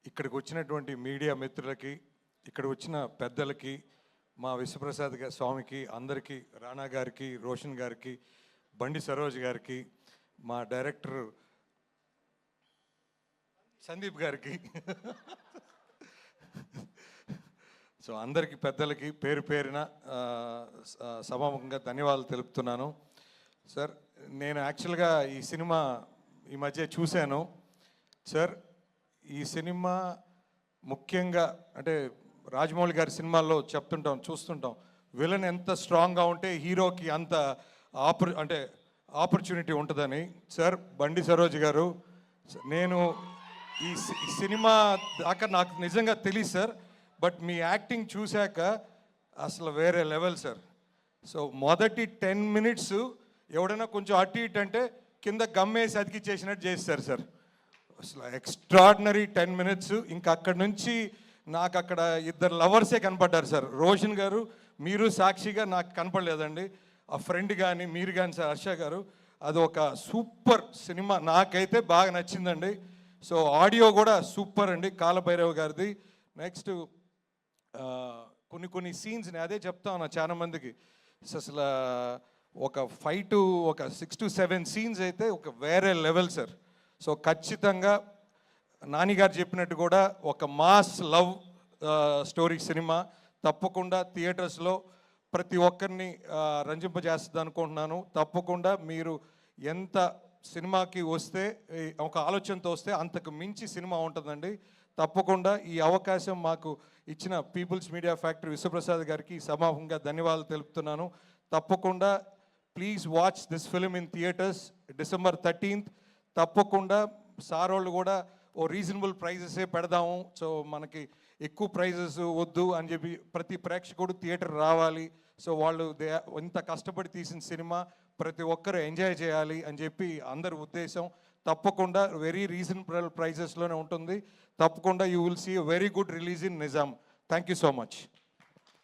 ఇక్కడికి వచ్చినటువంటి మీడియా మిత్రులకి, ఇక్కడ వచ్చిన పెద్దలకి, మా విశ్వప్రసాద్ స్వామికి, అందరికీ, రాణా గారికి, రోషన్ గారికి, బండి సరోజ్ గారికి, మా డైరెక్టర్ సందీప్ గారికి, సో అందరికీ పెద్దలకి పేరు పేరున సభాముఖంగా ధన్యవాదాలు తెలుపుతున్నాను. సార్, నేను యాక్చువల్గా ఈ సినిమా ఈ మధ్య చూశాను. సార్, ఈ సినిమా ముఖ్యంగా అంటే రాజమౌళి గారి సినిమాల్లో చూస్తుంటాం విలన్ ఎంత స్ట్రాంగ్గా ఉంటే హీరోకి అంత ఆపర్చునిటీ ఉంటుందని. సార్, బండి సరోజ్ గారు, నేను ఈ సినిమా దాకా నాకు నిజంగా తెలియదు సార్, బట్ మీ యాక్టింగ్ చూశాక అసలు వేరే లెవెల్ సార్. సో మొదటి 10 minutes ఎవడైనా కొంచెం అటు ఇటు అంటే కింద గమ్మేసి అతికిచ్చేసినట్టు చేస్తారు సార్. అసలు ఎక్స్ట్రాడినరీ 10 minutes. ఇంకా అక్కడి నుంచి నాకు అక్కడ ఇద్దరు లవర్సే కనపడ్డారు సార్. రోషన్ గారు, మీరు సాక్షిగా నాకు కనపడలేదండి. ఆ ఫ్రెండ్ కానీ మీరు కానీ సార్, హర్ష గారు, అది ఒక సూపర్ సినిమా, నాకైతే బాగా నచ్చిందండి. సో ఆడియో కూడా సూపర్ అండి, కాలభైరవ్ గారిది. నెక్స్ట్ కొన్ని సీన్స్ నేను అదే చెప్తా ఉన్నా చాలా మందికి. అసలు ఒక 5 to 6 to 7 సీన్స్ అయితే ఒక వేరే లెవెల్ సార్. సో ఖచ్చితంగా నానిగారు చెప్పినట్టు కూడా ఒక మాస్ లవ్ స్టోరీ సినిమా తప్పకుండా థియేటర్స్లో ప్రతి ఒక్కరిని రంజింపజేస్తుంది అనుకుంటున్నాను. తప్పకుండా మీరు ఎంత సినిమాకి వస్తే, ఒక ఆలోచనతో వస్తే అంతకు మించి సినిమా ఉంటుందండి. తప్పకుండా ఈ అవకాశం మాకు ఇచ్చిన పీపుల్స్ మీడియా ఫ్యాక్టరీ విశ్వప్రసాద్ గారికి సమాపంగా ధన్యవాదాలు తెలుపుతున్నాను. తప్పకుండా please watch this film in theatres December 13th. తప్పకుండా సార్ వాళ్ళు కూడా ఓ రీజనబుల్ ప్రైజెసే పెడదాము, సో మనకి ఎక్కువ ప్రైజెస్ వద్దు అని చెప్పి ప్రతి ప్రేక్షకుడు థియేటర్ రావాలి. సో వాళ్ళు ఇంత కష్టపడి తీసిన సినిమా ప్రతి ఒక్కరు ఎంజాయ్ చేయాలి అని చెప్పి అందరి ఉద్దేశం. తప్పకుండా వెరీ రీజనబుల్ ప్రైజెస్లోనే ఉంటుంది. తప్పకుండా you will see very good release in Nizam. Thank you so much.